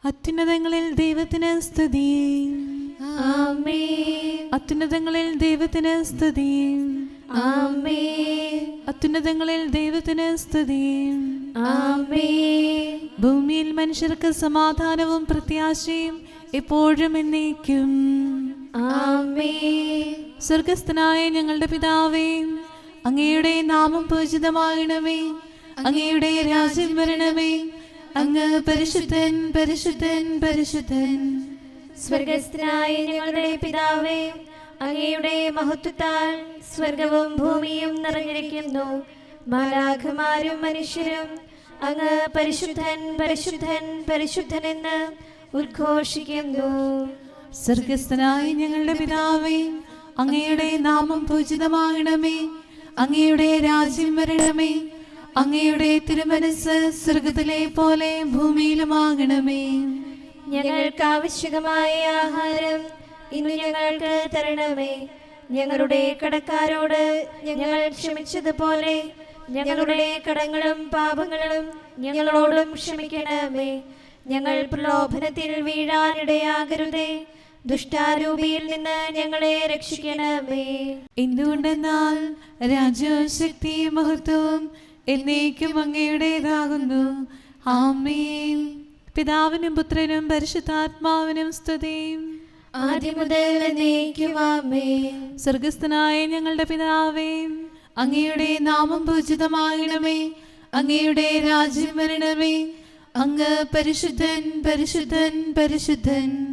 അത്യുന്നതങ്ങളിൽ ദൈവത്തിന് സ്തുതി. ആമേൻ. അത്യുന്നതങ്ങളിൽ ദൈവത്തിന് സ്തുതി. ആമേൻ. അത്യുന്നതങ്ങളിൽ ദൈവത്തിന് സ്തുതി. ആമേൻ. ഭൂമിയിൽ മനുഷ്യർക്ക് സമാധാനവും പ്രത്യാശയും എപ്പോഴും എന്നേക്കും. ആമേൻ. സ്വർഗസ്ഥനായ ഞങ്ങളുടെ പിതാവേ, അങ്ങയുടെ നാമം പൂജിതമാകണമേ. അങ്ങയുടെ രാജ്യം വരണമേ. അങ്ങ് പരിശുദ്ധൻ, പരിശുദ്ധൻ, പരിശുദ്ധൻ. സ്വർഗസ്ഥനായ ഞങ്ങളുടെ പിതാവേ, അങ്ങയുടെ മഹത്വത്താൽ സ്വർഗവും ഭൂമിയും നിറഞ്ഞിരിക്കുന്നു. മാലാഖമാരും മനുഷ്യരും അങ്ങ് പരിശുദ്ധൻ, പരിശുദ്ധൻ, പരിശുദ്ധനെന്ന് ഉദ്ഘോഷിക്കുന്നു. സ്വർഗസ്ഥനായ ഞങ്ങളുടെ പിതാവേ, അങ്ങയുടെ നാമം പൂജിതമാകണമേ. അങ്ങയുടെ രാജ്യം വരണമേ. അങ്ങയുടെ തിരുമനസ് സ്വർഗത്തിലെ പോലെ ഭൂമിയിലുമാകണമേ. ഞങ്ങൾക്ക് ആവശ്യമായ ആഹാരം ഇന്ന് ഞങ്ങൾക്ക് തരണമേ. ഞങ്ങളുടെ കടക്കാരോട് ഞങ്ങൾ ക്ഷമിച്ചതുപോലെ ഞങ്ങളുടെ കടങ്ങളും പാപങ്ങളും ഞങ്ങളോടും ക്ഷമിക്കണമേ. ഞങ്ങൾ പ്രലോഭനത്തിൽ വീഴാനിടയാകരുതേ. ദുഷ്ടാരൂപിയിൽ നിന്ന് ഞങ്ങളെ രക്ഷിക്കണമേ. എന്തുകൊണ്ടെന്നാൽ രാജ്യവും ശക്തിയും മഹത്വവും എന്നേക്കും അങ്ങയുടേതാകുന്നു. ആമേൻ. പിതാവിനും പുത്രനും പരിശുദ്ധാത്മാവിനും സ്തുതി. ആദ്യം മുതൽ എന്നേക്കും ആമേൻ. സ്വർഗസ്ഥനായ ഞങ്ങളുടെ പിതാവേ, അങ്ങയുടെ നാമം പൂജിതമാകണമേ. അങ്ങയുടെ രാജ്യം വരണമേ. അങ്ങ് പരിശുദ്ധൻ, പരിശുദ്ധൻ, പരിശുദ്ധൻ.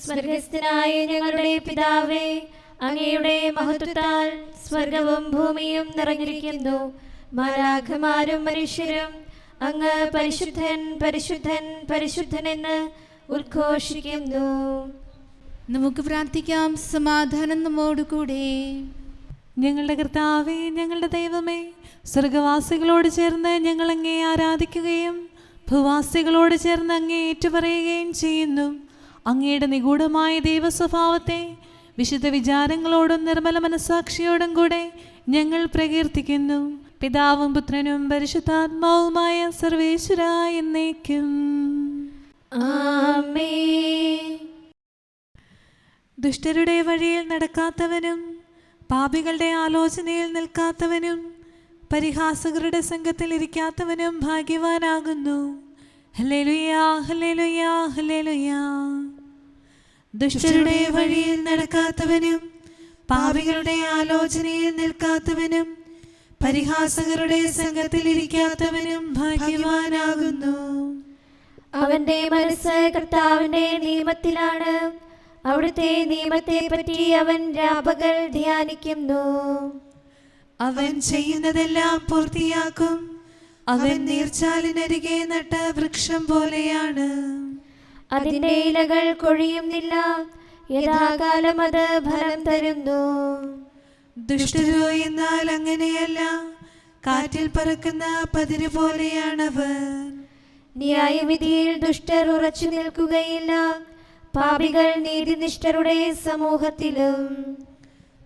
സ്വർഗസ്ഥനായ ഞങ്ങളുടെ പിതാവേ, അങ്ങയുടെ മഹത്വത്താൽ സ്വർഗവും ഭൂമിയും നിറഞ്ഞിരിക്കുന്നു. മാലാഖമാരും മനുഷ്യരും അങ്ങ് പരിശുദ്ധൻ, പരിശുദ്ധൻ, പരിശുദ്ധനെന്ന് ഉദ്ഘോഷിക്കുന്നു. നമുക്ക് പ്രാർത്ഥിക്കാം. സമാധാനം നമ്മോടുകൂടെ. ഞങ്ങളുടെ കർത്താവേ, ഞങ്ങളുടെ ദൈവമേ, സ്വർഗവാസികളോട് ചേർന്ന് ഞങ്ങൾ അങ്ങേ ആരാധിക്കുകയും ഭൂവാസികളോട് ചേർന്ന് അങ്ങേ ഏറ്റുപറയുകയും ചെയ്യുന്നു. അങ്ങയുടെ നിഗൂഢമായ ദൈവസ്വഭാവത്തെ വിശുദ്ധ വിചാരങ്ങളോടും നിർമ്മല മനസ്സാക്ഷിയോടും കൂടെ ഞങ്ങൾ പ്രകീർത്തിക്കുന്നു. പിതാവും പുത്രനും പരിശുദ്ധാത്മാവുമായ സർവേശ്വരായ എന്നേക്കും. ആമേൻ. ദുഷ്ടരുടെ വഴിയിൽ നടക്കാത്തവനും പാപികളുടെ ആലോചനയിൽ നിൽക്കാത്തവനും പരിഹാസകരുടെ സംഘത്തിൽ ഇരിക്കാത്തവനും ഭാഗ്യവാനാകുന്നു. ഹല്ലേലൂയാ, ഹല്ലേലൂയാ, ഹല്ലേലൂയാ. ദുഷ്ടരുടെ വഴിയിൽ നടക്കാത്തവനും പാപികളുടെ ആലോചനയിൽ നിൽക്കാത്തവനും പരിഹാസകരുടെ സംഘത്തിൽ ഇരിക്കാത്തവനും ഭാഗ്യവാനാകുന്നു. അവന്റെ മനസ്സ് കർത്താവിന്റെ നിയമത്തിലാണ്. അവിടുത്തെ നിയമത്തെ പറ്റി അവൻ രാപകൽ ധ്യാനിക്കുന്നു. അവൻ ചെയ്യുന്നതെല്ലാം പൂർത്തിയാക്കും. അവൻ നീർച്ചാലിനരികെ നട്ട വൃക്ഷം പോലെയാണ്. അതിന്റെ ഇലകൾ കൊഴിയുന്നില്ല. യഥാകാലം അത് ഫലം തരുന്നു. ദുഷ്ടരോ എന്നാൽ അങ്ങനെയല്ല. കാറ്റിൽ പറക്കുന്ന പതിര് പോലെയാണവർ. ന്യായവിധിയിൽ ദുഷ്ടർ ഉറച്ചു നിൽക്കുകയില്ല. പാപികൾ നീതിനിഷ്ഠരുടെ സമൂഹത്തിലും.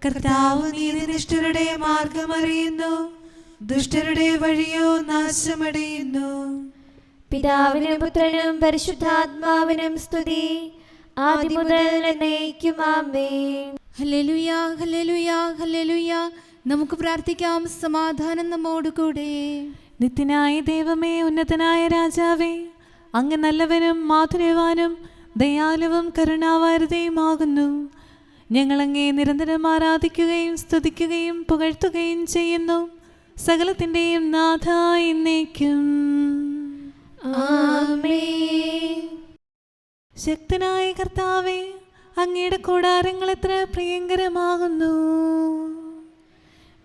കർത്താവ് നീതിനിഷ്ഠരുടെ മാർഗം അറിയുന്നു. ദുഷ്ടരുടെ വഴിയോ നാശമടയുന്നു. പിതാവിനും പുത്രനും പരിശുദ്ധാത്മാവിനും സ്തുതി. ആദ്യം മുതൽ എന്നേക്കും ആമേൻ. ഹല്ലേലൂയാ, ഹല്ലേലൂയാ, ഹല്ലേലൂയാ. നമുക്ക് പ്രാർത്ഥിക്കാം. സമാധാനം നമ്മോടുകൂടെ. നിത്യനായ ദൈവമേ, ഉന്നതനായ രാജാവേ, അങ്ങ് നല്ലവനും മാധുര്യവാനും ദയാലുവും കരുണാവാരിതയുമാകുന്നു. ഞങ്ങളങ്ങേ നിരന്തരം ആരാധിക്കുകയും സ്തുതിക്കുകയും പുകഴ്ത്തുകയും ചെയ്യുന്നു. സകലത്തിൻ്റെയും നാഥ എന്നേക്കും. ആമേൻ. ശക്തനായ കർത്താവേ, അങ്ങയുടെ കൂടാരങ്ങൾ എത്ര പ്രിയങ്കരമാകുന്നു.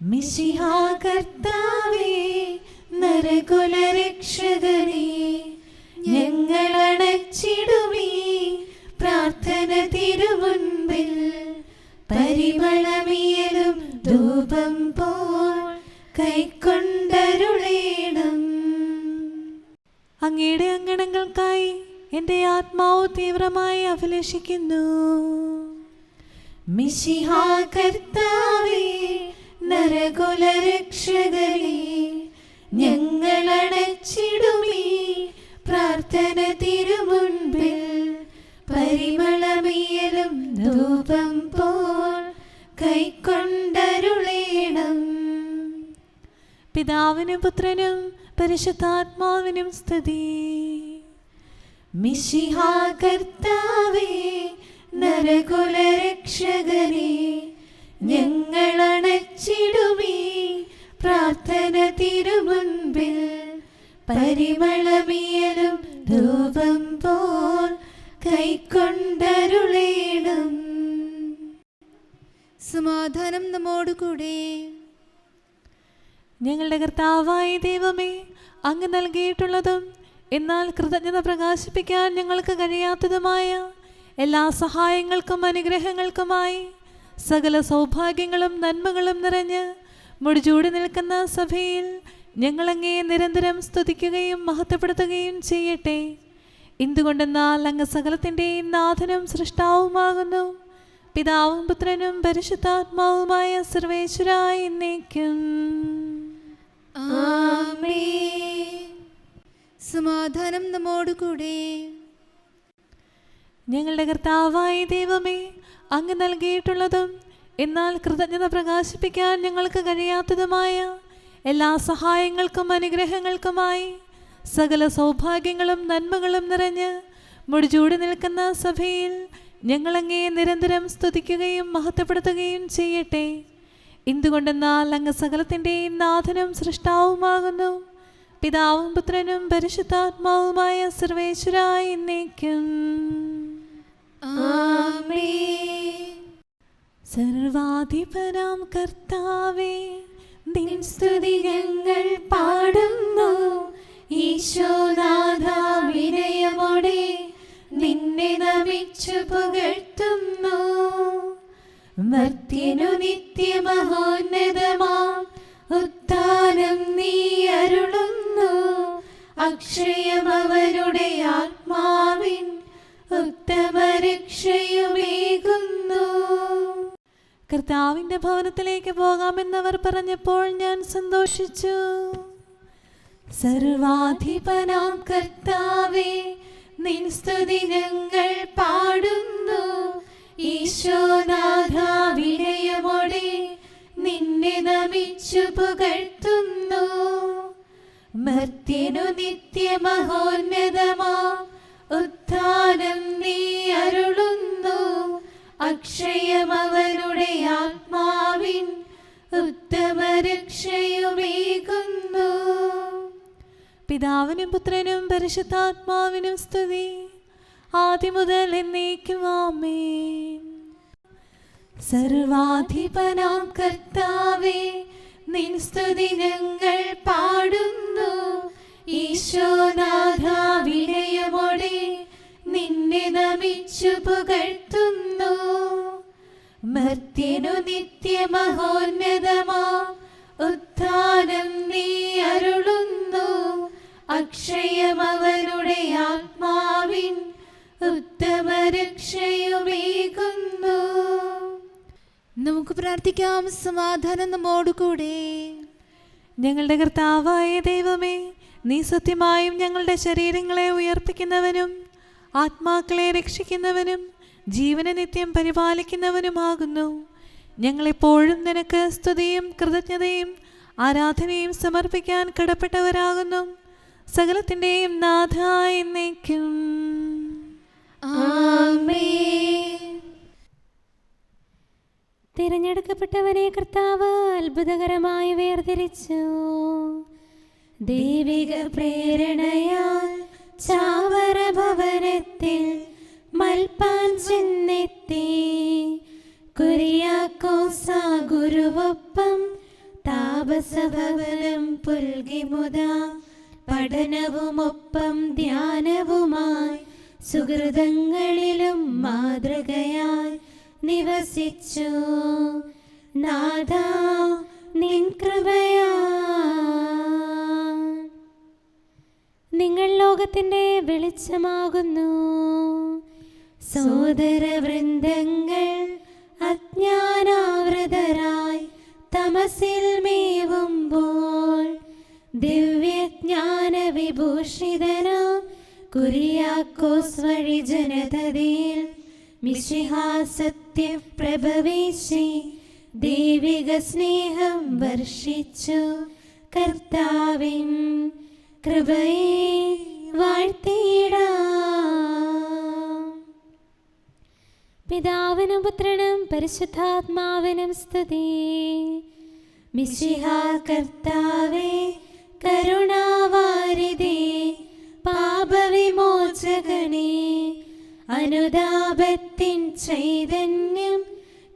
മിശിഹാ കർത്താവേ, നരകുലരക്ഷകനേ, ഞങ്ങളണച്ചിടുമീ പ്രാർത്ഥന തിരുമുൻപിൽ. പരിമളമിയലും ധൂപം പോൽ കൈക്കൊണ്ടരുളേണം. അങ്ങയുടെ അങ്കണങ്ങൾക്കായി എൻ്റെ ആത്മാവ് തീവ്രമായി അഭിലഷിക്കുന്നു. മിശിഹാ കർത്താവേ, നരകുലരക്ഷകനേ, ഞങ്ങളണച്ചിടുമീ പ്രാർത്ഥന പ്രാർത്ഥന തിരുമുൻപിൽ പരിമളമീയലും ധൂപം പോൽ കൈക്കൊണ്ടരുളേണം. പിതാവിനും പുത്രനും പരിശുദ്ധാത്മാവിനും സ്തുതി. മിശിഹാ കർത്താവേ, നരകുലരക്ഷകനേ, ഞങ്ങളണച്ചിടുമീ പ്രാർത്ഥന തിരുമുൻപിൽ പരിമളമീയലും ധൂപം പോൽ കൈക്കൊണ്ടരുളേണം. സമാധാനം നമ്മോടുകൂടെ. ഞങ്ങളുടെ കർത്താവായ ദൈവമേ, അങ്ങ് നൽകിയിട്ടുള്ളതും എന്നാൽ കൃതജ്ഞത പ്രകാശിപ്പിക്കാൻ ഞങ്ങൾക്ക് കഴിയാത്തതുമായ എല്ലാ സഹായങ്ങൾക്കും അനുഗ്രഹങ്ങൾക്കുമായി സകല സൗഭാഗ്യങ്ങളും നന്മകളും നിറഞ്ഞ് മുടിചൂടി നിൽക്കുന്ന സഭയിൽ ഞങ്ങളങ്ങേ നിരന്തരം സ്തുതിക്കുകയും മഹത്വപ്പെടുത്തുകയും ചെയ്യട്ടെ. എന്തുകൊണ്ടെന്നാൽ അങ്ങ് സകലത്തിൻ്റെയും നാഥനും സൃഷ്ടാവുമാകുന്നു. പിതാവും പുത്രനും പരിശുദ്ധാത്മാവുമായ സർവേശ്വരായ എന്നേക്കും ആമേൻ. സമാധാനം നമ്മോടുകൂടെ. ഞങ്ങളുടെ കർത്താവായ ദൈവമേ, അങ്ങ് നൽകിയിട്ടുള്ളതും എന്നാൽ കൃതജ്ഞത പ്രകാശിപ്പിക്കാൻ ഞങ്ങൾക്ക് കഴിയാത്തതുമായ എല്ലാ സഹായങ്ങൾക്കും അനുഗ്രഹങ്ങൾക്കുമായി സകല സൗഭാഗ്യങ്ങളും നന്മകളും നിറഞ്ഞ് മുടിചൂടി നിൽക്കുന്ന സഭയിൽ ഞങ്ങളങ്ങേ നിരന്തരം സ്തുതിക്കുകയും മഹത്വപ്പെടുത്തുകയും ചെയ്യട്ടെ. എന്തുകൊണ്ടെന്നാൽ അങ്ങ് സകലത്തിൻ്റെയും നാഥനും സൃഷ്ടാവുമാകുന്നു. പിതാവും പുത്രനും പരിശുദ്ധാത്മാവുമായ സർവേശ്വരായ എന്നേക്കും ആമേൻ. സർവാധിപനാം കർത്താവേ, നിൻ സ്തുതി ഞങ്ങൾ പാടുന്നു. ഈശോനാഥ, വിനയമോടെ നിന്നെ നമിച്ചു പുകഴ്ത്തുന്നു. മർത്യനു നിത്യമഹോന്നതമാം ഉത്ഥാനം നീ അരുളുന്നു. അക്ഷയം അവരുടെ ആത്മാവിൻ ഉത്തമരക്ഷയുമേകുന്നു. കർത്താവിന്റെ ഭവനത്തിലേക്ക് പോകാമെന്നവർ പറഞ്ഞപ്പോൾ ഞാൻ സന്തോഷിച്ചു. സർവാധിപനാം കർത്താവേ, നിൻ സ്തുതി ഞങ്ങൾ പാടുന്നു. ഈശോനാഥ, വിനയമോടെ നിന്നെ നമിച്ചു പുകഴ്ത്തുന്നു. മർത്യനു നിത്യമഹോന്നതമാം ഉത്ഥാനം നീ അരുളുന്നു. അക്ഷയം അവരുടെ ആത്മാവിൻ ഉത്തമരക്ഷയുമേകുന്നു. പിതാവിനും പുത്രനും പരിശുദ്ധാത്മാവിനും സ്തുതി, ആദ്യം മുതൽ എന്നേക്കും ആമേൻ. സർവാധിപനാം കർത്താവേ, നിൻ സ്തുതി ഞങ്ങൾ പാടുന്നു. ഈശോനാഥ, വിനയമോടെ നിന്നെ നമിച്ചു പുകഴ്ത്തുന്നു. മർത്യനു നിത്യമഹോന്നതമാം ഉത്ഥാനം നീ അരുളുന്നു. അക്ഷയം അവരുടെ ആത്മാവിൻ ഉത്തമരക്ഷയുമേകുന്നു. നമുക്ക് പ്രാർത്ഥിക്കാം. സമാധാനം നമ്മോടുകൂടെ. ഞങ്ങളുടെ കർത്താവായ ദൈവമേ, നീ സത്യമായും ഞങ്ങളുടെ ശരീരങ്ങളെ ഉയർപ്പിക്കുന്നവനും ആത്മാക്കളെ രക്ഷിക്കുന്നവനും ജീവനെ നിത്യം പരിപാലിക്കുന്നവനുമാകുന്നു. ഞങ്ങളെപ്പോഴും നിനക്ക് സ്തുതിയും കൃതജ്ഞതയും ആരാധനയും സമർപ്പിക്കാൻ കടപ്പെട്ടവരാകുന്നു. സകലത്തിൻ്റെയും നാഥ എന്നേക്കും ആമേൻ. തിരഞ്ഞെടുക്കപ്പെട്ടവനെ കർത്താവ് അത്ഭുതകരമായി വേർതിരിച്ചു. ദൈവിക പ്രേരണയാൽ ചാവറ ഭവനത്തിൽ മൽപ്പാൻ ചെന്നെത്തി. കുരിയാക്കോസ ഗുരുവൊപ്പം താപസഭവനം പുൽകിമുത. പഠനവുമൊപ്പം ധ്യാനവുമായി സുഹൃതങ്ങളിലും മാതൃകയായി നിവസിച്ചു. നാഥ, നിൻ കൃപയാ നിങ്ങൾ ലോകത്തിൻ്റെ വെളിച്ചമാകുന്നു. സോദരവൃന്ദങ്ങൾ അജ്ഞാനാവൃതരായി തമസിൽ മേവുമ്പോൾ ദിവ്യജ്ഞാന വിഭൂഷിതനാം കുരിയാക്കോസ് വഴി ജനതയിൽ മിശിഹാ സത്യപ്രഭവേശി ദൈവിക സ്നേഹം വർഷിച്ചു. കർത്താവിൻ കൃപയെ വാഴ്ത്തിയിടാം. പിതാവിനും പുത്രനും പരിശുദ്ധാത്മാവിനും സ്തുതി. മിശിഹാ കർത്താവേ, കരുണാവാരിധി, പാപവിമോചകനേ, അനുതാപത്തിൻ ചൈതന്യം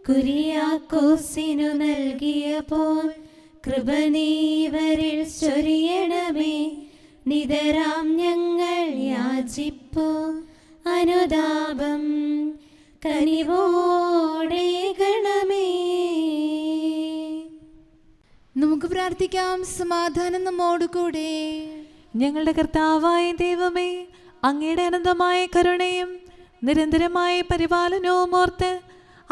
കുരിയാക്കോസിനു നൽകിയപ്പോൾ കൃപ നീവരിൽ ചൊരിയണമേ. നിതരാം ഞങ്ങൾ യാചിപ്പു അനുതാപം കനിവോടെ ഗണമേ. നമുക്ക് പ്രാർത്ഥിക്കാം. സമാധാനം നമ്മോടുകൂടെ. ഞങ്ങളുടെ കർത്താവായ ദൈവമേ, അങ്ങയുടെ അനന്തമായ കരുണയും നിരന്തരമായ പരിപാലനവും ഓർത്ത്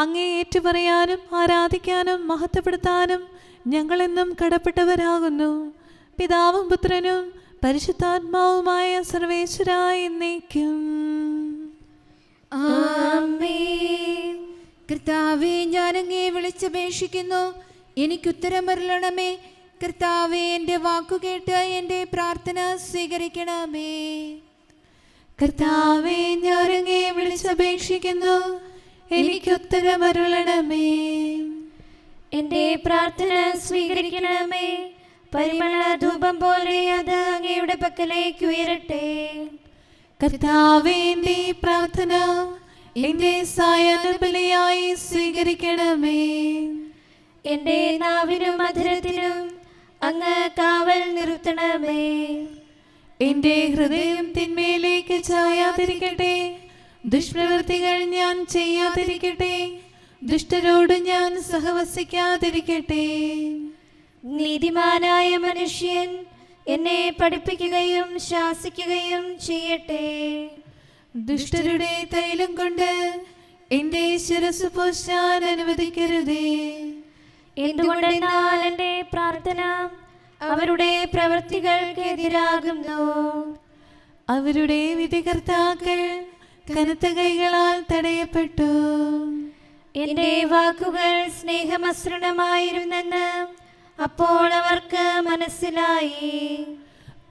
അങ്ങേ ഏറ്റുപറയാനും ആരാധിക്കാനും മഹത്വപ്പെടുത്താനും ഞങ്ങളെന്നും കടപ്പെട്ടവരാകുന്നു. പിതാവും പുത്രനും പരിശുദ്ധാത്മാവുമായ സർവേശ്വരായ എന്നേക്കും ആമേൻ. കർത്താവേ, ഞാൻ അങ്ങേ വിളിച്ചപേക്ഷിക്കുന്നു, എനിക്കുത്തരം അരുളണമേ. കർത്താവേ, എൻ്റെ വാക്കുകേട്ട് എൻ്റെ പ്രാർത്ഥന സ്വീകരിക്കണമേ. കർത്താവേ, ഞാൻ അങ്ങേ വിളിച്ചപേക്ഷിക്കുന്നു, എനിക്കുത്തരം അരുളണമേ. എൻ്റെ പ്രാർത്ഥന സ്വീകരിക്കണമേ. പരിമള ധൂപം പോലെ അത് അങ്ങയുടെ പക്കലേക്ക് ഉയരട്ടെ. കർത്താവേ, എൻ്റെ പ്രാർത്ഥന എൻ്റെ സായാഹ്ന ബലിയായി സ്വീകരിക്കണമേ. എൻ്റെ നാവിനും മധുരത്തിനും അങ്ങ് കാവൽ നിർത്തണമേ. എൻ്റെ ഹൃദയം തിന്മയിലേക്ക് ചായാതിരിക്കട്ടെ, ദുഷ്പ്രവൃത്തികൾ ഞാൻ ചെയ്യാതിരിക്കട്ടെ, ദുഷ്ടരോട് ഞാൻ സഹവസിക്കാതിരിക്കട്ടെ. നീതിമാനായ മനുഷ്യൻ എന്നെ പഠിപ്പിക്കുകയും ശാസിക്കുകയും ചെയ്യട്ടെ. ദുഷ്ടരുടെ തൈലം കൊണ്ട് എൻ്റെ ശിരസ് പൂശാൻ അനുവദിക്കരുതേ. എന്തുകൊണ്ടെന്നാൽ എൻ്റെ പ്രാർത്ഥന അവരുടെ പ്രവൃത്തികൾക്കെതിരാകുന്നു. അവരുടെ വിധികർത്താക്കൾ കനത്ത കൈകളാൽ തടയപ്പെട്ടു. എൻ്റെ വാക്കുകൾ സ്നേഹമസൃണമായിരുന്നെന്ന് അപ്പോൾ അവർക്ക് മനസ്സിലായി.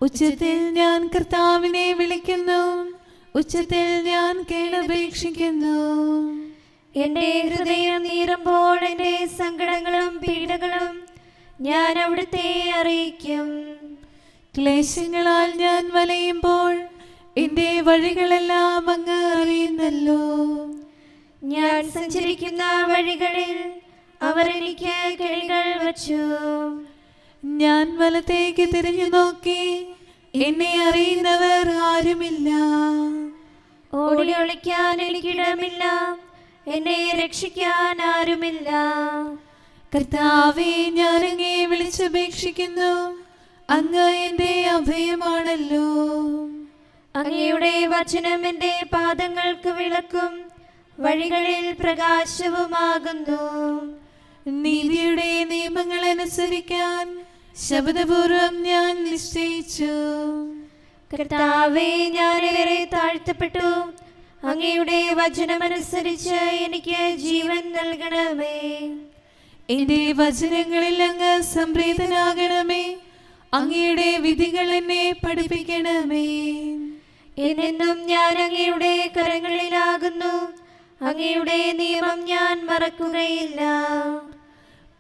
ഉച്ചത്തിൽ ഞാൻ കർത്താവിനെ വിളിക്കുന്നു, ഉച്ചത്തിൽ ഞാൻ കേണപേക്ഷിക്കുന്നു. എൻ്റെ ഹൃദയം നീറുമ്പോൾ എൻ്റെ സങ്കടങ്ങളും പീഡകളും ഞാൻ അവിടുത്തെ അറിയിക്കും. ക്ലേശങ്ങളാൽ ഞാൻ വലയുമ്പോൾ എൻ്റെ വഴികളെല്ലാം അങ്ങ് അറിയുന്നല്ലോ. ഞാൻ സഞ്ചരിക്കുന്ന വഴികളിൽ അവർ എനിക്ക് കെണികൾ വച്ചു. ഞാൻ വലത്തേക്ക് തിരിഞ്ഞു നോക്കി, എന്നെ അറിയുന്നവർ ആരുമില്ല. ഓടി ഒളിക്കാൻ എനിക്കിടമില്ല, എന്നെ രക്ഷിക്കാൻ ആരുമില്ല. കർത്താവേ, ഞാൻ അങ്ങേ വിളിച്ചപേക്ഷിക്കുന്നു, അങ്ങ് എൻ്റെ അഭയമാണല്ലോ. അങ്ങയുടെ വചനം എൻ്റെ പാദങ്ങൾക്ക് വിളക്കും വഴികളിൽ പ്രകാശവുമാകുന്നു. നീതിയുടെ നിയമങ്ങൾ അനുസരിക്കാൻ ശബ്ദപൂർവം ഞാൻ നിശ്ചയിച്ചു. കർത്താവേ, ഞാനേറെ താഴ്ത്തപ്പെട്ടു. അങ്ങയുടെ വചനമനുസരിച്ച് എനിക്ക് ജീവൻ നൽകണമേ. എന്റെ വചനങ്ങളിൽ അങ്ങ് സംപ്രീതനാകണമേ. അങ്ങയുടെ വിധികൾ എന്നെ പഠിപ്പിക്കണമേ. എന്നെന്നും ഞാൻ അങ്ങയുടെ കരങ്ങളിലാകുന്നു. അങ്ങയുടെ നിയമം ഞാൻ മറക്കുകയില്ല.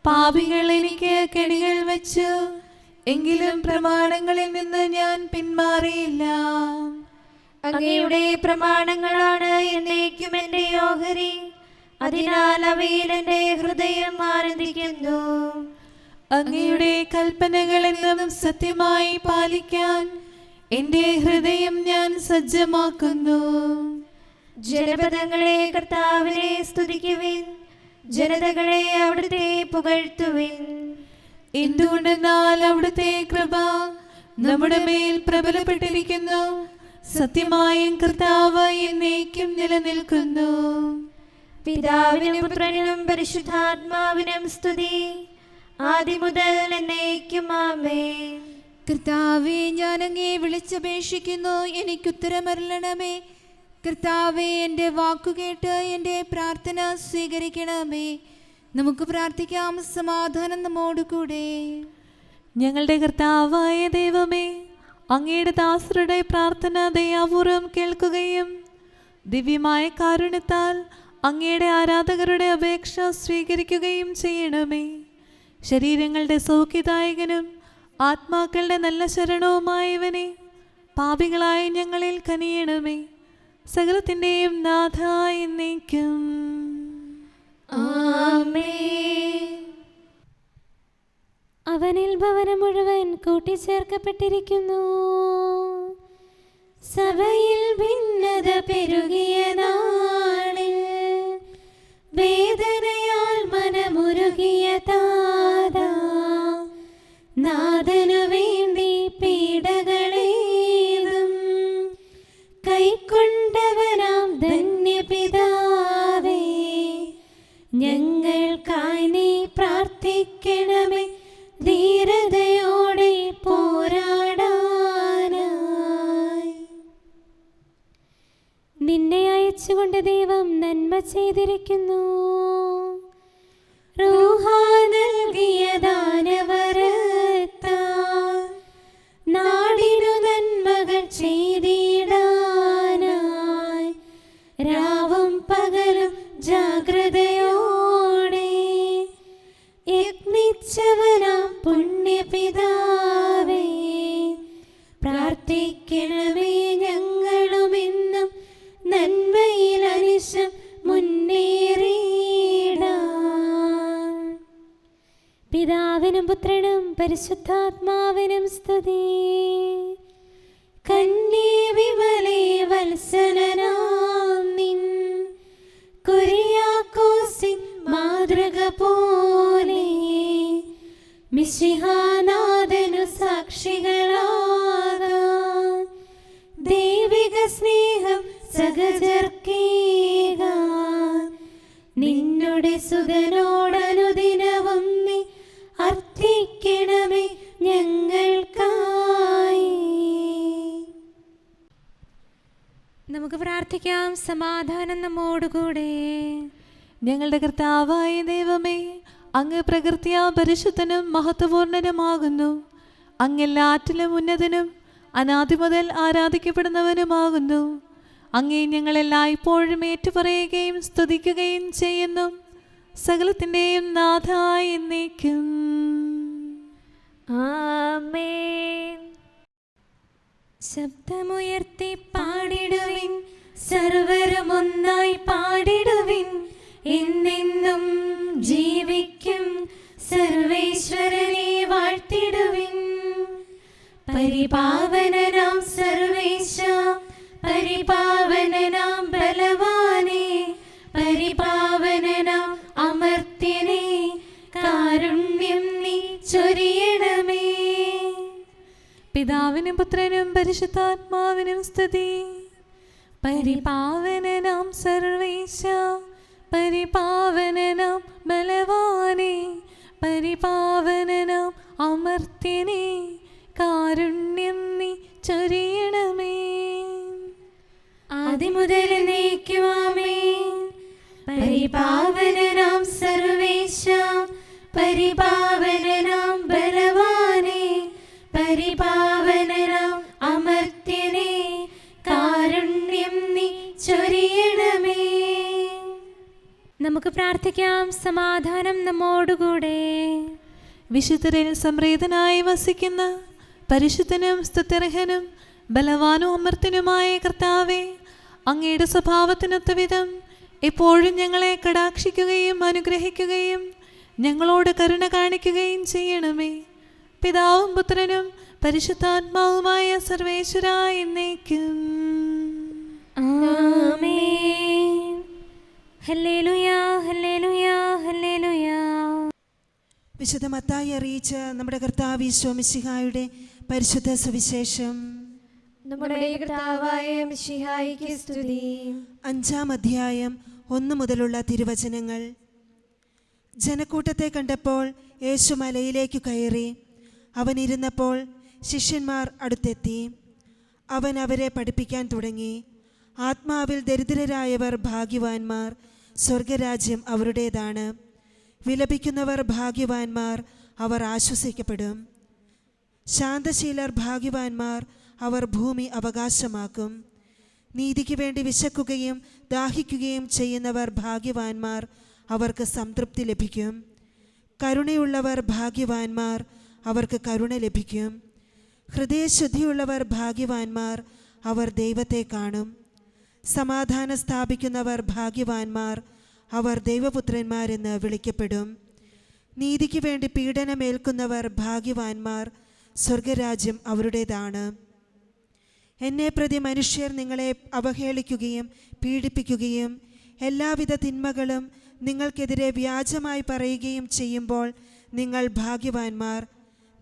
പാപികൾ എനിക്ക് കെണികൾ വെച്ചു, എങ്കിലും പ്രമാണങ്ങളിൽ നിന്ന് ഞാൻ പിന്മാറിയില്ല. അങ്ങയുടെ പ്രമാണങ്ങളാണ് എന്നേക്കും എൻ്റെ ഓഹരി. അതിനാൽ അവയിൽ എൻ്റെ ഹൃദയം ആനന്ദിക്കുന്നു. അങ്ങയുടെ കൽപ്പനകൾ എന്നും സത്യമായി പാലിക്കാൻ എന്റെ ഹൃദയം ഞാൻ സജ്ജമാക്കുന്നു. ജനപദങ്ങളെ കർത്താവിനെ സ്തുതിക്കുവിൻ, ജനതകളെ അവിടുത്തെ പുകഴ്ത്തുവിൻ. എന്തുകൊണ്ടെന്നാൽ അവിടുത്തെ കൃപ നമ്മുടെ മേൽ പ്രബലപ്പെട്ടിരിക്കുന്നു. സത്യമായും കർത്താവ് എന്നേക്കും നിലനിൽക്കുന്നു. പിതാവിനും പുത്രനും പരിശുദ്ധാത്മാവിനും സ്തുതി, ആദിമുതൽ എന്നേക്കും ആമേൻ. കർത്താവേ, ഞാൻ അങ്ങേ വിളിച്ചപേക്ഷിക്കുന്നു, എനിക്കുത്തരമരുളണമേ. കർത്താവേ, എൻ്റെ വാക്കുകേട്ട് എൻ്റെ പ്രാർത്ഥന സ്വീകരിക്കണമേ. നമുക്ക് പ്രാർത്ഥിക്കാം. സമാധാനം നമ്മോടുകൂടെ. ഞങ്ങളുടെ കർത്താവായ ദൈവമേ, അങ്ങയുടെ ദാസരുടെ പ്രാർത്ഥന ദയാപൂർവം കേൾക്കുകയും ദിവ്യമായ കാരുണ്യത്താൽ അങ്ങയുടെ ആരാധകരുടെ അപേക്ഷ സ്വീകരിക്കുകയും ചെയ്യണമേ. ശരീരങ്ങളുടെ സൗഖ്യദായകനും ആത്മാക്കളുടെ നല്ല ശരണവുമായവനെ, പാപികളായ ഞങ്ങളിൽ കനിയണമേ. സകലത്തിൻ്റെയും നാഥായ എന്നേക്കും. ആമേൻ. അവനിൽ ഭവനം മുഴുവൻ കൂട്ടിച്ചേർക്കപ്പെട്ടിരിക്കുന്നു. സഭയിൽ ഭിന്നത പെരുകിയ നാളിൽ വേദനയാൽ മനമുരുകിയ താതാ, നാഥനു വേണ്ടി പീഡകളേതും കൈക്കൊണ്ടവനാം ധന്യപിതാവേ, ഞങ്ങൾക്കായി നീ പ്രാർത്ഥിക്കണമേ. ധീരതയോടെ പോരാടാനായി നിന്നെ അയച്ചുകൊണ്ട് ദൈവം നന്മ ചെയ്തിരിക്കുന്നു. റൂഹാ നൽകിയ ദാനവരത്താൽ നാടിനു നന്മകൾ ചെയ്തിടാനായി രാവും പകലും ജാഗ്രതയോടെ യത്നിച്ചവനാം പുണ്യപിതാവേ, പ്രാർത്ഥിക്കണമേ ഞങ്ങളുമെന്നും നന്മയിൽ അനിശം മുന്നേറിയിടാൻ. പിതാവിനും പുത്രനും പരിശുദ്ധാത്മാവിനും സ്തുതി. കന്യേ വിമലേ വത്സലനാം നിൻ കുര്യാക്കോസിൻ മാതൃക പോലെ മിശിഹാനാഥനു സാക്ഷികളാകാൻ ദൈവിക സ്നേഹം സഹചർക്കേകാൻ നിന്നുടെ സുതനോടനുദിനവും നീ അർത്ഥിക്കണമേ ഞങ്ങൾക്കായി. നമുക്ക് പ്രാർത്ഥിക്കാം. സമാധാനം നമ്മോടുകൂടെ. ഞങ്ങളുടെ കർത്താവായ ദൈവമേ, അങ്ങ് പ്രകൃത്യാ പരിശുദ്ധനും മഹത്വപൂർണനുമാകുന്നു. അങ്ങെല്ലാറ്റിലും ഉന്നതനും അനാദി മുതൽ ആരാധിക്കപ്പെടുന്നവനുമാകുന്നു. അങ്ങേ ഞങ്ങളെല്ലായ്പ്പോഴും ഏറ്റുപറയുകയും സ്തുതിക്കുകയും ചെയ്യുന്നു. സകലത്തിൻ്റെയും നാഥായ എന്നേക്കും. ആമേൻ. ശബ്ദമുയർത്തി പാടിടുവിൻ, സർവരും ഒന്നായി പാടിടുവിൻ. എന്നെന്നും ജീവിക്കും സർവേശ്വരനെ വാഴ്ത്തിടുവിൻ. പരിപാവനനാം സർവേശ, പരിപാവനനാം ബലവാനേ, പരിപാവനനാം അമർത്യനേ, കാരുണ്യം നീ ചൊരിയണമേ. പിതാവിനും പുത്രനും പരിശുദ്ധാത്മാവിനും സ്തുതി. പരിപാവനനാം സർവേശ, പരിപാവനനാം ബലവാനേ, പരിപാവനനാം അമർത്യനേ, കാരുണ്യം നീ ചൊരിയണമേ. ആദിമുതൽ എന്നേക്കും ആമേൻ. പരിപാവനനാം സർവേശ, പരിപാവനനാം ബലവാനേ, പരിപാവനനാം അമർത്യനേ, കാരുണ്യം നീ ചൊരിയണമേ. നമുക്ക് പ്രാർത്ഥിക്കാം. സമാധാനം നമ്മോടുകൂടെ. വിശുദ്ധരിൽ സംപ്രീതനായി വസിക്കുന്ന പരിശുദ്ധനും സ്തുത്യർഹനും ബലവാനും അമർത്യനുമായ കർത്താവേ, അങ്ങയുടെ സ്വഭാവത്തിനൊത്ത വിധം എപ്പോഴും ഞങ്ങളെ കടാക്ഷിക്കുകയും അനുഗ്രഹിക്കുകയും ഞങ്ങളോട് കരുണ കാണിക്കുകയും ചെയ്യണമേ. പിതാവും പുത്രനും പരിശുദ്ധാത്മാവുമായ സർവേശ്വരായ എന്നേക്കും. ആമേൻ. ഹല്ലേലൂയാ, ഹല്ലേലൂയാ, ഹല്ലേലൂയാ. വിശുദ്ധ മത്തായി അറിയിച്ച നമ്മുടെ കർത്താവ് ഈശോ മിശിഹായുടെ പരിശുദ്ധ സുവിശേഷം. നമ്മുടെ കർത്താവായ മിശിഹായിക്ക് സ്തുതി. 5-ാം അധ്യായം 1 മുതലുള്ള തിരുവചനങ്ങൾ. ജനക്കൂട്ടത്തെ കണ്ടപ്പോൾ യേശു മലയിലേക്ക് കയറി. അവൻ ഇരുന്നപ്പോൾ ശിഷ്യന്മാർ അടുത്തെത്തി. അവൻ അവരെ പഠിപ്പിക്കാൻ തുടങ്ങി. ആത്മാവിൽ ദരിദ്രരായവർ ഭാഗ്യവാന്മാർ, സ്വർഗരാജ്യം അവരുടേതാണ്. വിലപിക്കുന്നവർ ഭാഗ്യവാന്മാർ, അവർ ആശ്വസിക്കപ്പെടും. ശാന്തശീലർ ഭാഗ്യവാന്മാർ, അവർ ഭൂമി അവകാശമാക്കും. നീതിക്ക് വേണ്ടി വിശക്കുകയും ദാഹിക്കുകയും ചെയ്യുന്നവർ ഭാഗ്യവാന്മാർ, അവർക്ക് സംതൃപ്തി ലഭിക്കും. കരുണയുള്ളവർ ഭാഗ്യവാന്മാർ, അവർക്ക് കരുണ ലഭിക്കും. ഹൃദയശുദ്ധിയുള്ളവർ ഭാഗ്യവാന്മാർ, അവർ ദൈവത്തെ കാണും. സമാധാനം സ്ഥാപിക്കുന്നവർ ഭാഗ്യവാന്മാർ, അവർ ദൈവപുത്രന്മാരെന്ന് വിളിക്കപ്പെടും. നീതിക്ക് വേണ്ടി പീഡനമേൽക്കുന്നവർ ഭാഗ്യവാന്മാർ, സ്വർഗരാജ്യം അവരുടേതാണ്. എന്നെ പ്രതി മനുഷ്യർ നിങ്ങളെ അവഹേളിക്കുകയും പീഡിപ്പിക്കുകയും എല്ലാവിധ തിന്മകളും നിങ്ങൾക്കെതിരെ വ്യാജമായി പറയുകയും ചെയ്യുമ്പോൾ നിങ്ങൾ ഭാഗ്യവാന്മാർ.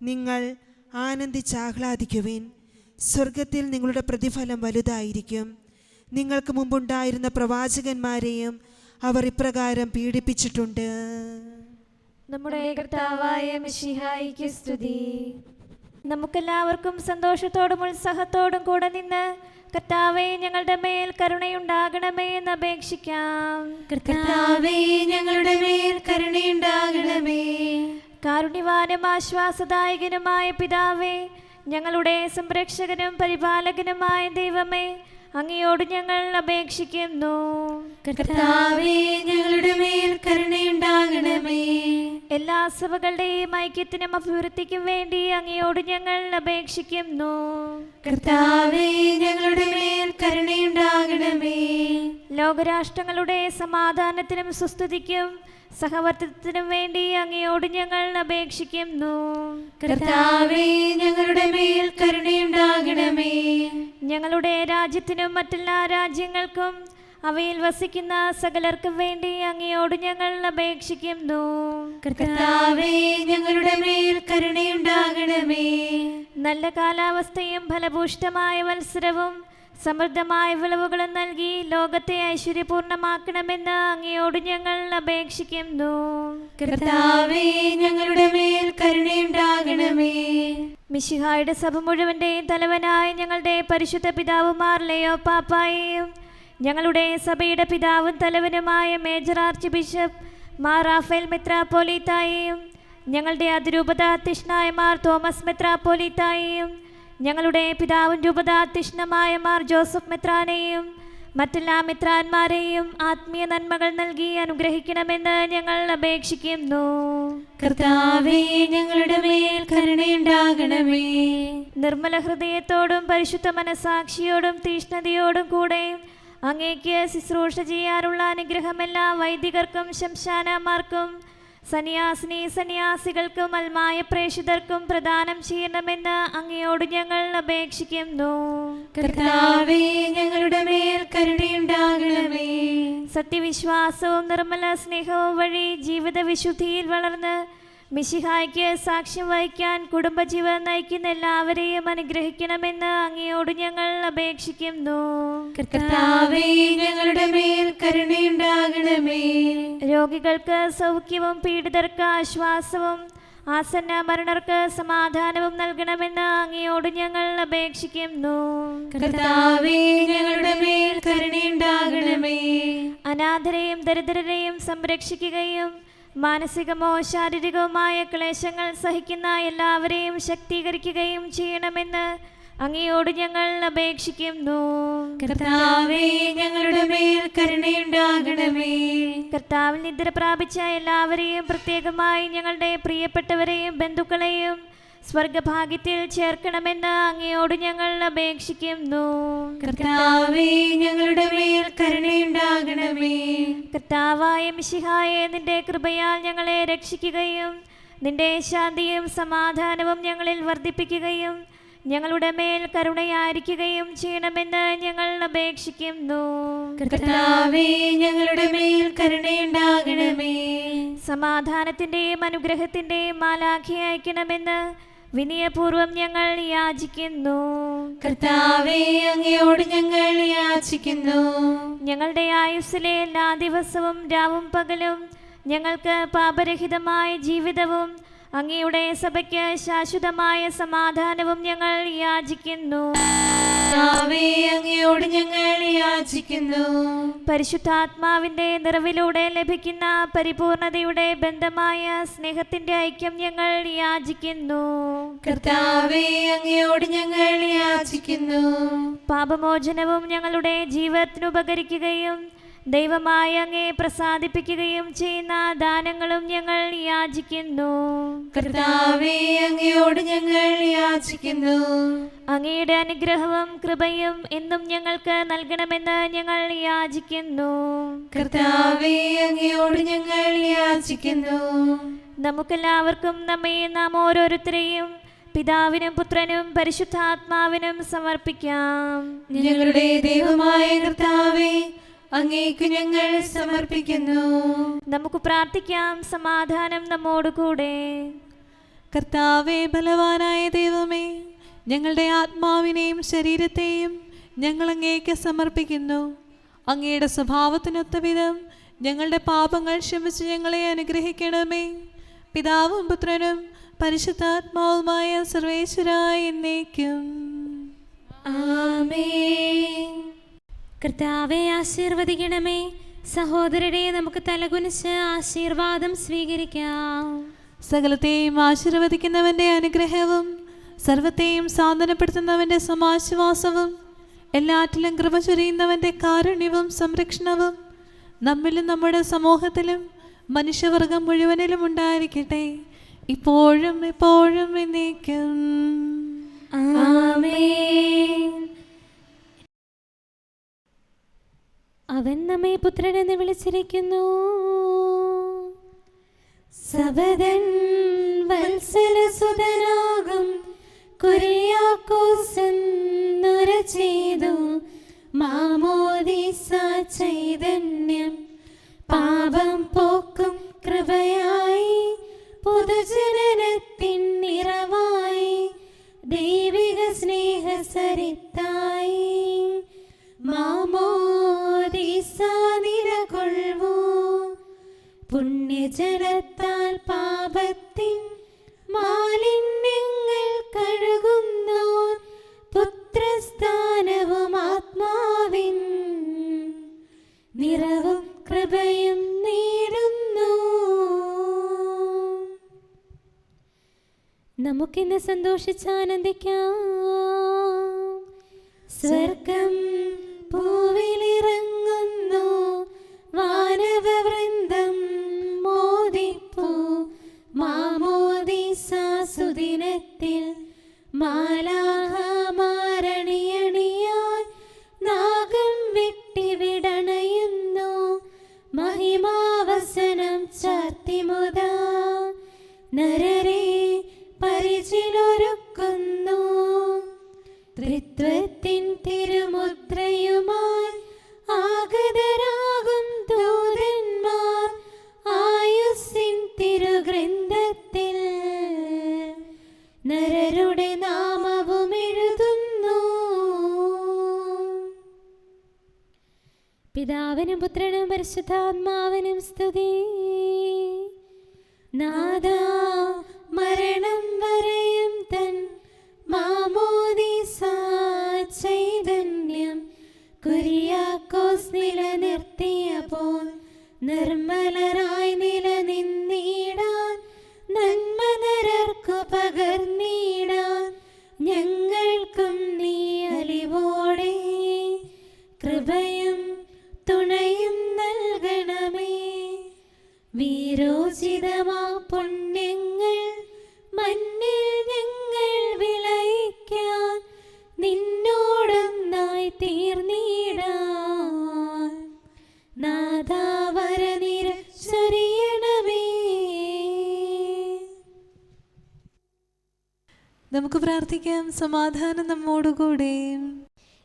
നിങ്ങൾ ആനന്ദിച്ചാഹ്ലാദിക്കുവിൻ, സ്വർഗത്തിൽ നിങ്ങളുടെ പ്രതിഫലം വലുതായിരിക്കും. നിങ്ങൾക്ക് മുമ്പുണ്ടായിരുന്ന പ്രവാചകന്മാരെയും അവർ ഇപ്രകാരം പീഡിപ്പിച്ചിട്ടുണ്ട്. നമ്മുടെ കർത്താവായ മിശിഹായിക്ക് സ്തുതി. നമുക്കെല്ലാവർക്കും സന്തോഷത്തോടും ഉത്സാഹത്തോടും കൂടെ നിന്ന് കർത്താവേ ഞങ്ങളുടെ മേൽ കരുണയുണ്ടാകണമേ എന്ന് അപേക്ഷിക്കാം. കർത്താവേ ഞങ്ങളുടെ മേൽ കരുണയുണ്ടാകണമേ. കാരുണ്യവാനും ആശ്വാസദായകനുമായ പിതാവേ, ഞങ്ങളുടെ സംരക്ഷകനും പരിപാലകനുമായ ദൈവമേ, അങ്ങയോട് ഞങ്ങൾ അപേക്ഷിക്കുന്നു. കർത്താവേ ഞങ്ങളുടെ മേൽ കരുണയുണ്ടാകണമേ. എല്ലാ സഭകളുടെയും ഐക്യത്തിനും അഭിവൃദ്ധിക്കും വേണ്ടി അങ്ങയോട് ഞങ്ങൾ അപേക്ഷിക്കുന്നു. കർത്താവേ ഞങ്ങളുടെ മേൽ കരുണയുണ്ടാകണമേ. ലോകരാഷ്ട്രങ്ങളുടെ സമാധാനത്തിനും സുസ്ഥിതിക്കും സഹവർത്തിത്വത്തിനും വേണ്ടി അങ്ങയോട് ഞങ്ങൾ അപേക്ഷിക്കുന്നു. കർത്താവേ ഞങ്ങളുടെ മേൽ കരുണയുണ്ടാകണമേ. ഞങ്ങളുടെ രാജ്യത്തിനും മറ്റെല്ലാ രാജ്യങ്ങൾക്കും അവയിൽ വസിക്കുന്ന സകലർക്കും വേണ്ടി അങ്ങയോട് ഞങ്ങൾ അപേക്ഷിക്കുന്നു. കർത്താവേ ഞങ്ങളുടെ മേൽ കരുണയുണ്ടാകണമേ. നല്ല കാലാവസ്ഥയും ഫലഭൂഷ്ടമായ മത്സരവും സമൃദ്ധമായ വിളവുകളും നൽകി ലോകത്തെ ഐശ്വര്യപൂർണമാക്കണമെന്ന് അങ്ങയോട് ഞങ്ങൾ അപേക്ഷിക്കുന്നു. കർത്താവേ ഞങ്ങളുടെ മേൽ കരുണയുണ്ടാകണമേ. മിശിഹായുടെ സഭ മുഴുവന്റെയും തലവനായ ഞങ്ങളുടെ പരിശുദ്ധ പിതാവുമാർ ലയോ പാപ്പായെയും ഞങ്ങളുടെ സഭയുടെ പിതാവും തലവനുമായ major archbishop Mar Raphael മെത്രാപ്പോലീത്തായെയും ഞങ്ങളുടെ അതിരൂപതാധ്യക്ഷനായ മാർ തോമസ് മെത്രാപ്പോലീത്തായെയും ഞങ്ങളുടെ പിതാവും രൂപതാധ്യക്ഷനുമായ മാർ ജോസഫ് മെത്രാനെയും മറ്റെല്ലാ മെത്രാന്മാരെയും ആത്മീയ നന്മകൾ നൽകി അനുഗ്രഹിക്കണമെന്ന് ഞങ്ങൾ അപേക്ഷിക്കുന്നു. കർത്താവേ ഞങ്ങളുടെ മേൽ കരുണയുണ്ടാകണമേ. നിർമ്മല ഹൃദയത്തോടും പരിശുദ്ധ മനസാക്ഷിയോടും തീഷ്ണതയോടും കൂടെ അങ്ങേക്ക് ശുശ്രൂഷ ചെയ്യാനുള്ള അനുഗ്രഹം എല്ലാ വൈദികർക്കും ശംശാനമാർക്കും സന്യാസിനി സന്യാസികൾക്കും അൽമായ പ്രേക്ഷിതർക്കും പ്രദാനം ചെയ്യണമെന്ന് അങ്ങയോട് ഞങ്ങൾ അപേക്ഷിക്കുന്നു. കർത്താവേ ഞങ്ങളുടെ മേൽ കരുണയുണ്ടാകണമേ. സത്യവിശ്വാസവും നിർമ്മല സ്നേഹവും വഴി ജീവിത വിശുദ്ധിയിൽ വളർന്ന് മിശിഹായ്ക്ക് സാക്ഷ്യം വഹിക്കാൻ കുടുംബജീവൻ നയിക്കുന്ന എല്ലാവരെയും അനുഗ്രഹിക്കണമെന്ന് അങ്ങയോട് ഞങ്ങൾ അപേക്ഷിക്കുന്നു. കർത്താവേ ഞങ്ങളുടെ മേൽ കരുണയുണ്ടാകണമേ. രോഗികൾക്ക് സൗഖ്യവും പീഡിതർക്ക് ആശ്വാസവും ആസന്ന മരണർക്ക് സമാധാനവും നൽകണമെന്ന് അങ്ങയോട് ഞങ്ങൾ അപേക്ഷിക്കുന്നു. കർത്താവേ ഞങ്ങളുടെ മേൽ കരുണയുണ്ടാകണമേ. അനാഥരെയും ദരിദ്രരെയും സംരക്ഷിക്കുകയും മാനസികമോ ശാരീരികവുമായ ക്ലേശങ്ങൾ സഹിക്കുന്ന എല്ലാവരെയും ശക്തീകരിക്കുകയും ചെയ്യണമെന്ന് അങ്ങയോട് ഞങ്ങൾ അപേക്ഷിക്കുന്നു. കർത്താവേ ഞങ്ങളുടെ മേൽ കരുണയുണ്ടാകണമേ. കർത്താവിൽ നിദ്ര പ്രാപിച്ച എല്ലാവരെയും പ്രത്യേകമായി ഞങ്ങളുടെ പ്രിയപ്പെട്ടവരെയും ബന്ധുക്കളെയും സ്വർഗഭാഗ്യത്തിൽ ചേർക്കണമെന്ന് അങ്ങയോട് ഞങ്ങൾ അപേക്ഷിക്കുന്നു. കർത്താവേ ഞങ്ങളുടെ മേൽ കരുണയുണ്ടാകണമേ. കർത്താവായ മിശിഹായെ, നിന്റെ കൃപയാൽ ഞങ്ങളെ രക്ഷിക്കുകയും നിന്റെ ശാന്തിയും സമാധാനവും ഞങ്ങളിൽ വർദ്ധിപ്പിക്കുകയും ഞങ്ങളുടെ മേൽ കരുണയായിരിക്കുകയും ചെയ്യണമെന്ന് ഞങ്ങൾ അപേക്ഷിക്കുന്നു. കർത്താവേ ഞങ്ങളുടെ മേൽ കരുണയുണ്ടാകണമേ. സമാധാനത്തിന്റെയും അനുഗ്രഹത്തിന്റെയും മാലാഖയെ അയക്കണമെന്ന് വിനയപൂർവം ഞങ്ങൾ യാചിക്കുന്നു. കർത്താവേ അങ്ങയോട് ഞങ്ങൾ യാചിക്കുന്നു. ഞങ്ങളുടെ ആയുസ്സിലെ എല്ലാ ദിവസവും രാവും പകലും ഞങ്ങൾക്ക് പാപരഹിതമായ ജീവിതവും അങ്ങയുടെ സഭയ്ക്ക് ശാശ്വതമായ സമാധാനവും ഞങ്ങൾ യാചിക്കുന്നു. കർത്താവേ, അങ്ങയോട് ഞങ്ങൾ യാചിക്കുന്നു. പരിശുദ്ധാത്മാവിന്റെ നിറവിലൂടെ ലഭിക്കുന്ന പരിപൂർണതയുടെ ബന്ധമായ സ്നേഹത്തിന്റെ ഐക്യം ഞങ്ങൾ യാചിക്കുന്നു. കർത്താവേ, അങ്ങയോട് ഞങ്ങൾ യാചിക്കുന്നു. പാപമോചനവും ഞങ്ങളുടെ ജീവിതത്തിന് ഉപകരിക്കുകയും ദൈവമായ അങ്ങയെ പ്രസാദിപ്പിക്കുകയും ചെയ്യുന്ന ദാനങ്ങളും ഞങ്ങൾ യാചിക്കുന്നു. കർത്താവേ, അങ്ങയോട് ഞങ്ങൾ യാചിക്കുന്നു. അങ്ങയുടെ അനുഗ്രഹവും കൃപയും എന്നും ഞങ്ങൾക്ക് നൽകണമെന്ന് ഞങ്ങൾ യാചിക്കുന്നു. കർത്താവേ, അങ്ങയോട് ഞങ്ങൾ യാചിക്കുന്നു. നമുക്കെല്ലാവർക്കും നാം ഓരോരുത്തരെയും പിതാവിനും പുത്രനും പരിശുദ്ധാത്മാവിനും സമർപ്പിക്കാം. ഞങ്ങളുടെ ദൈവമായ കർത്താവേ, അങ്ങേക്ക് ഞങ്ങൾ സമർപ്പിക്കുന്നു. നമുക്ക് പ്രാർത്ഥിക്കാം. സമാധാനം നമ്മോടുകൂടെ. കർത്താവേ, ബലവാനായ ദൈവമേ, ഞങ്ങളുടെ ആത്മാവിനെയും ശരീരത്തെയും ഞങ്ങൾ അങ്ങേക്ക് സമർപ്പിക്കുന്നു. അങ്ങയുടെ സ്വഭാവത്തിനൊത്ത വിധം ഞങ്ങളുടെ പാപങ്ങൾ ക്ഷമിച്ച് ഞങ്ങളെ അനുഗ്രഹിക്കണമേ. പിതാവും പുത്രനും പരിശുദ്ധാത്മാവുമായ സർവേശ്വരായ എന്നേക്കും ആമേൻ. കർത്താവെ ആശീർവദിക്കണമേ. സഹോദരരെ, നമുക്ക് തലകുനിച്ച് ആശീർവാദം സ്വീകരിക്കാം. സകലത്തെയും ആശീർവദിക്കുന്നവന്റെ അനുഗ്രഹവും സർവത്തെയും സാന്ത്വനപ്പെടുത്തുന്നവന്റെ സമാശ്വാസവും എല്ലാറ്റിലും കൃപ ചൊരിയുന്നവന്റെ കാരുണ്യവും സംരക്ഷണവും നമ്മിലും നമ്മുടെ സമൂഹത്തിലും മനുഷ്യവർഗം മുഴുവനിലും ഉണ്ടായിരിക്കട്ടെ, ഇപ്പോഴും എപ്പോഴും എന്നേക്കും ആമേൻ. അവൻ നമ്മെ പുത്രനെന്ന് വിളിച്ചിരിക്കുന്നു. സബദൻ വത്സലസുതനാകും കുര്യാക്കോസെന്നുര ചെയ്തു. മാമോദീസ ചൈതന്യം പാപം പോക്കും കൃപയായി. പുതുജനനത്തിൻ നിറവായി ദൈവിക സ്നേഹസരിത്തായി. മാമോദീസ നിലകൊള്ളൂ. പുണ്യജലത്താൽ പാപത്തിൻ മാലിന്യങ്ങൾ കഴുകുന്നു. പുത്രസ്ഥാനവും ആത്മാവിൻ നിറവും കൃപയും നേടുന്നു. നമുക്കിന്ന് സന്തോഷിച്ചാനന്ദിക്കാം. സ്വർഗം ഭൂവിലിറങ്ങുന്നു. വാനവവൃന്ദം മോദിപ്പൂ. മാമോദീസ സുദിനത്തിൽ മാലാഖമാരണിയണിയായി നാഗം വെട്ടിവിടണയുന്നു. മഹിമാവസനം ചാർത്തിമുതാ നരരെ പരിചിലൊരുക്കുന്നു. ത്രിത്വത്തിൻ തിരുമുദ്രയുമായി ആഗതരാകും ദൂതന്മാർ. ആയുസ്സിൻ തിരുഗ്രന്ഥത്തിൽ നരരുടെ നാമവും എഴുതുന്നു. പിതാവിനും പുത്രനും പരിശുദ്ധാത്മാവിനും സ്തുതി. നാദാ മരണം വരെയും തൻ മാമോദീസ ചൈതന്യം കുര്യാക്കോസ് നിലനിർത്തിയപ്പോൾ നിർമ്മലരായി നിലനിന്നിടാൻ നന്മനരർക്കു പകർന്നിടാൻ ഞങ്ങൾക്കും നീ അലിവോടെ കൃപയും തുണയും നൽകണമേ. വീരോചിതമാ പുണ്യങ്ങൾ മണ്ണിൽ ഞങ്ങൾ വിളയിക്കാൻ നിന്നോടൊന്നായി തീർന്നിടാൻ നാദാവരനിര ചൊരിയണമേ. നമുക്ക് പ്രാർത്ഥിക്കാം. സമാധാനം നമ്മോടുകൂടെ.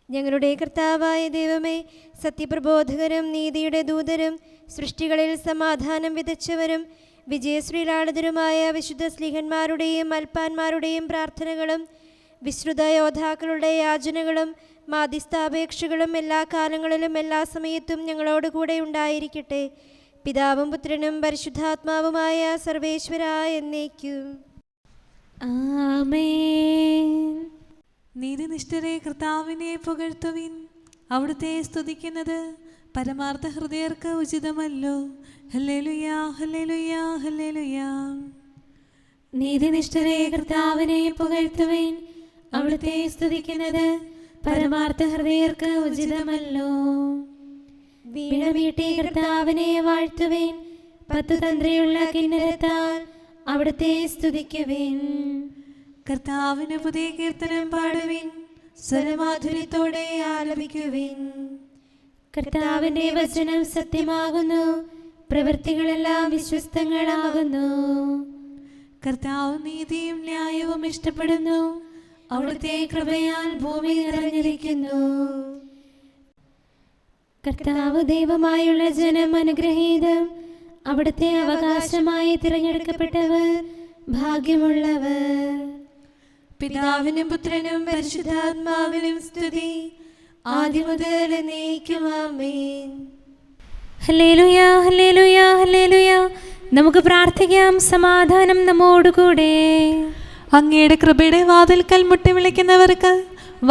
ഞങ്ങളുടെ കർത്താവായ ദൈവമേ, സത്യപ്രബോധകരും നീതിയുടെ ദൂതരും സൃഷ്ടികളിൽ സമാധാനം വിതച്ചവരും വിജയശ്രീലാളിതരുമായ വിശുദ്ധ സ്ലീഹന്മാരുടെയും അൽപ്പാന്മാരുടെയും പ്രാർത്ഥനകളും വിശ്രുത യോദ്ധാക്കളുടെ യാചനകളും മാധ്യസ്ഥാപേക്ഷകളും എല്ലാ കാലങ്ങളിലും എല്ലാ സമയത്തും ഞങ്ങളോടുകൂടെ ഉണ്ടായിരിക്കട്ടെ. പിതാവും പുത്രനും പരിശുദ്ധാത്മാവുമായ സർവേശ്വര എന്നേക്കും. ആമേൻ. നീതിനിഷ്ഠരെ കർത്താവിനെ പുകഴ്ത്തുവിൻ. അവിടുത്തെ സ്തുതിക്കുന്നത് പരമാർത്ഥ ഹൃദയർക്ക് ഉചിതമല്ലോ. ഹല്ലേലൂയ ഹല്ലേലൂയ ഹല്ലേലൂയ. നീതിനിഷ്ഠരെ കർത്താവിനെ പുകഴ്ത്തുവിൻ. അവിടുത്തെ സ്തുതിക്കുന്നത് പരമാർത്ഥ ഹൃദയർക്ക് ഉചിതമല്ലോ. വീണമീട്ടി കർത്താവിനെ വാഴ്ത്തുവിൻ. 10 തന്ത്രിയുള്ള കിന്നരത്താൽ അവിടുത്തെ സ്തുതിക്കുവിൻ. കർത്താവിന് പുതിയ കീർത്തനം പാടുവിൻ. സ്വരമാധുര്യത്തോടെ ആലപിക്കുവിൻ. കർത്താവിന്റെ വചനം സത്യമാകുന്നു, പ്രവൃത്തികളെല്ലാം വിശ്വസ്തങ്ങളാകുന്നു. കർത്താവ് നീതിയും ന്യായവും ഇഷ്ടപ്പെടുന്നു. അവിടുത്തെ കൃപയാൽ ഭൂമി നിറഞ്ഞിരിക്കുന്നു. കർത്താവ് ദൈവമായുള്ള ജനം അനുഗ്രഹീതം. അവിടുത്തെ അവകാശമായി തിരഞ്ഞെടുക്കപ്പെട്ടവർ ഭാഗ്യമുള്ളവർ. പിതാവിനും പുത്രനും പരിശുദ്ധാത്മാവിനും സ്തുതി, ആദ്യം മുതൽ എന്നേക്കും ആമേൻ. ഹല്ലേലൂയ ഹല്ലേലൂയ ഹല്ലേലൂയ. നമുക്ക് പ്രാർത്ഥിക്കാം. സമാധാനം നമ്മോടുകൂടെ. അങ്ങയുടെ കൃപയുടെ വാതിൽക്കൽ മുട്ടി വിളിക്കുന്നവർക്ക്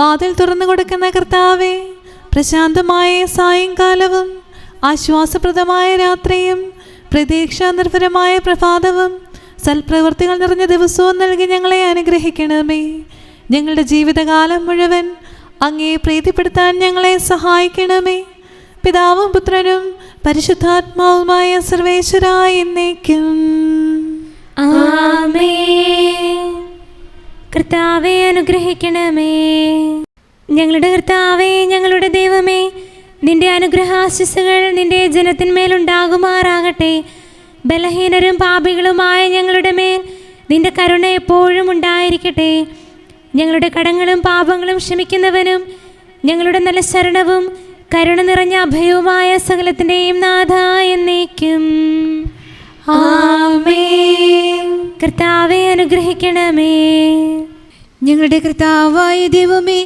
വാതിൽ തുറന്നു കൊടുക്കുന്ന കർത്താവേ, പ്രശാന്തമായ സായങ്കാലവും ആശ്വാസപ്രദമായ രാത്രിയും പ്രതീക്ഷാനിർഭരമായ പ്രഭാതവും സൽപ്രവൃത്തികൾ നിറഞ്ഞ ദിവസവും നൽകി ഞങ്ങളെ അനുഗ്രഹിക്കണമേ. ഞങ്ങളുടെ ജീവിതകാലം മുഴുവൻ അങ്ങയെ പ്രീതിപ്പെടുത്താൻ ഞങ്ങളെ സഹായിക്കണമേ. പിതാവും പുത്രനും പരിശുദ്ധാത്മാവുമായ സർവേശ്വരായ എന്നേക്കും ആമേൻ. കർത്താവെ അനുഗ്രഹിക്കണമേ. ഞങ്ങളുടെ കർത്താവേ, ഞങ്ങളുടെ ദൈവമേ, നിന്റെ അനുഗ്രഹാശിസ്സുകൾ നിന്റെ ജനത്തിന്മേലുണ്ടാകുമാറാകട്ടെ. ബലഹീനരും പാപികളുമായ ഞങ്ങളുടെ മേൽ നിന്റെ കരുണ എപ്പോഴും ഉണ്ടായിരിക്കട്ടെ. ഞങ്ങളുടെ കടങ്ങളും പാപങ്ങളും ക്ഷമിക്കുന്നവനും ഞങ്ങളുടെ നല്ല ശരണവും കരുണ നിറഞ്ഞ അഭയവുമായ സകലത്തിൻ്റെയും നാഥ എന്നേക്കും ആമേൻ. കർത്താവെ അനുഗ്രഹിക്കണമേ. ഞങ്ങളുടെ കർത്താവായ ദൈവമേ,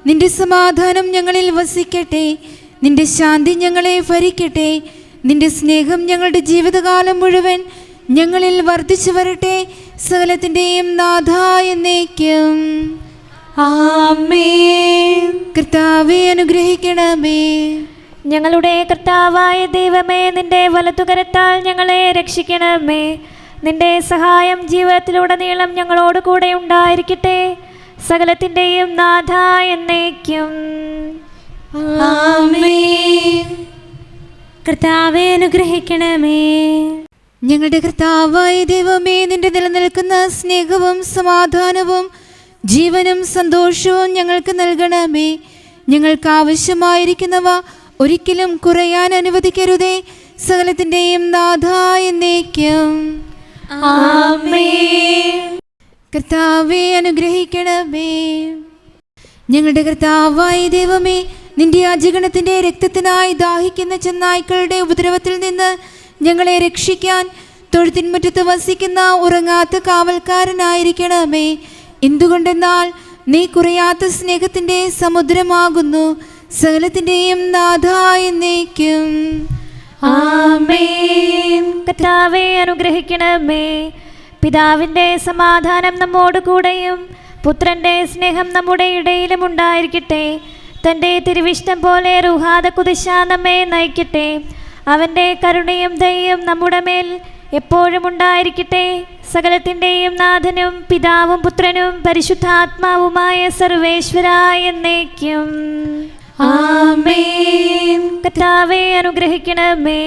നിന്റെ സമാധാനം ഞങ്ങളിൽ വസിക്കട്ടെ. നിന്റെ ശാന്തി ഞങ്ങളെ ഭരിക്കട്ടെ. നിന്റെ സ്നേഹം ഞങ്ങളുടെ ജീവിതകാലം മുഴുവൻ ഞങ്ങളിൽ വർദ്ധിച്ചു വരട്ടെ. സകലത്തിൻ്റെയും നാഥ എന്നേക്കും ആമേൻ. കർത്താവെ അനുഗ്രഹിക്കണമേ. ഞങ്ങളുടെ കർത്താവായ ദൈവമേ, നിന്റെ വലതുകരത്താൽ ഞങ്ങളെ രക്ഷിക്കണമേ. നിന്റെ സഹായം ജീവിതത്തിലുടനീളം ഞങ്ങളോട് കൂടെ ഉണ്ടായിരിക്കട്ടെ. സകലത്തിൻ്റെയും നാഥ എന്നേക്കും ആമേൻ. കർത്താവെ അനുഗ്രഹിക്കണമേ. ഞങ്ങളുടെ കർത്താവായ ദൈവമേ, നിന്റെ നിലനിൽക്കുന്ന സ്നേഹവും സമാധാനവും ജീവനും സന്തോഷവും ഞങ്ങൾക്ക് നൽകണമേ. ഞങ്ങൾക്ക് ആവശ്യമായിരിക്കുന്നവ ഒരിക്കലും കുറയാൻ അനുവദിക്കരുതേ. സകലത്തിൻ്റെയും നാഥ എന്നേക്കും ആമേൻ. കർത്താവെ അനുഗ്രഹിക്കണമേ. ഞങ്ങളുടെ കർത്താവായ ദൈവമേ, നിന്റെ അജഗണത്തിന്റെ രക്തത്തിനായി ദാഹിക്കുന്ന ചെന്നായ്ക്കളുടെ ഉപദ്രവത്തിൽ നിന്ന് ഞങ്ങളെ രക്ഷിക്കാൻ തൊഴുത്തിൻമുറ്റത്ത് വസിക്കുന്ന ഉറങ്ങാത്ത കാവൽക്കാരനായിരിക്കണമേ. എന്തുകൊണ്ടെന്നാൽ നീ കുറയാത്ത സ്നേഹത്തിൻ്റെ സമുദ്രമാകുന്നു. സകലത്തിൻ്റെയും നാഥ എന്നേക്കും ആമേൻ. കർത്താവെ അനുഗ്രഹിക്കണമേ. പിതാവിൻ്റെ സമാധാനം നമ്മോട് കൂടെയും പുത്രൻ്റെ സ്നേഹം നമ്മുടെ ഇടയിലും ഉണ്ടായിരിക്കട്ടെ. തൻ്റെ തിരുവിഷ്ടം പോലെ റുഹാദ കുദിശ നമ്മെ നയിക്കട്ടെ. അവൻ്റെ കരുണയും ദയയും നമ്മുടെ മേൽ എപ്പോഴും ഉണ്ടായിരിക്കട്ടെ. സകലത്തിൻ്റെയും നാഥനും പിതാവും പുത്രനും പരിശുദ്ധാത്മാവുമായ സർവേശ്വരായ എന്നേക്കും ആമേൻ. കർത്താവെ അനുഗ്രഹിക്കണമേ.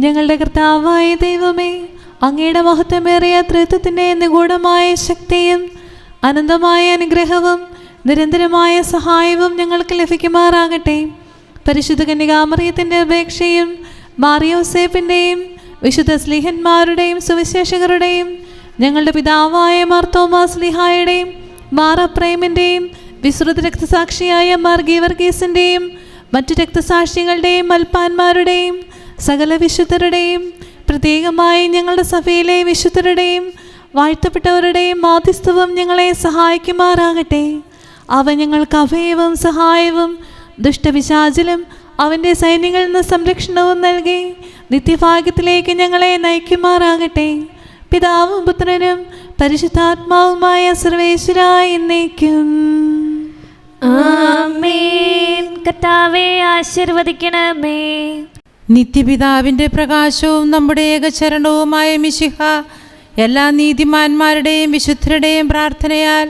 ഞങ്ങളുടെ കർത്താവായ ദൈവമേ, അങ്ങയുടെ മഹത്വമേറിയ ത്രിത്വത്തിൻ്റെ നിഗൂഢമായ ശക്തിയും അനന്തമായ അനുഗ്രഹവും നിരന്തരമായ സഹായവും ഞങ്ങൾക്ക് ലഭിക്കുമാറാകട്ടെ. പരിശുദ്ധ കന്യകാമറിയത്തിൻ്റെ അപേക്ഷയും മാറിയോസേപ്പിൻ്റെയും വിശുദ്ധ സ്ലീഹന്മാരുടെയും സുവിശേഷകരുടെയും ഞങ്ങളുടെ പിതാവായ മാർത്തോമാ സ്ലീഹായുടെയും മാറപ്രേമിൻ്റെയും വിശ്രുത രക്തസാക്ഷിയായ മാർ ഗീവർഗീസിൻ്റെയും മറ്റു രക്തസാക്ഷികളുടെയും മൽപ്പാന്മാരുടെയും സകല വിശുദ്ധരുടെയും പ്രത്യേകമായി ഞങ്ങളുടെ സഭയിലെ വിശുദ്ധരുടെയും വാഴ്ത്തപ്പെട്ടവരുടെയും മാധ്യസ്ഥവും ഞങ്ങളെ സഹായിക്കുമാറാകട്ടെ. അവ ഞങ്ങൾക്ക് അഭയവും സഹായവും ദുഷ്ടപിശാചിലും അവൻ്റെ സൈന്യങ്ങളിൽ നിന്ന് സംരക്ഷണവും നൽകി നിത്യഭാഗ്യത്തിലേക്ക് ഞങ്ങളെ നയിക്കുമാറാകട്ടെ. പിതാവും പുത്രനും പരിശുദ്ധാത്മാവുമായ സർവേശ്വരായ എന്നേക്കും. ആമേൻ. കർത്താവേ ആശീർവദിക്കണമേ. നിത്യപിതാവിൻ്റെ പ്രകാശവും നമ്മുടെ ഏകചരണവുമായ മിശിഹ എല്ലാ നീതിമാന്മാരുടെയും വിശുദ്ധരുടെയും പ്രാർത്ഥനയാൽ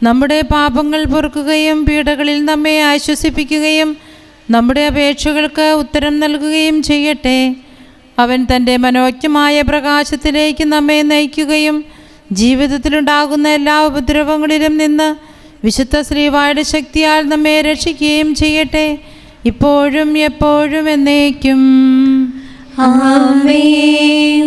നമ്മുടെ പാപങ്ങൾ പൊറുക്കുകയും പീഡകളിൽ നമ്മെ ആശ്വസിപ്പിക്കുകയും നമ്മുടെ അപേക്ഷകൾക്ക് ഉത്തരം നൽകുകയും ചെയ്യട്ടെ. അവൻ തൻ്റെ മനോജ്ഞമായ പ്രകാശത്തിലേക്ക് നമ്മെ നയിക്കുകയും ജീവിതത്തിലുണ്ടാകുന്ന എല്ലാ ഉപദ്രവങ്ങളിലും നിന്ന് വിശുദ്ധ ശ്രീവായുടെ ശക്തിയാൽ നമ്മെ രക്ഷിക്കുകയും ചെയ്യട്ടെ, ഇപ്പോഴും എപ്പോഴും എന്നേക്കും. ആമേൻ.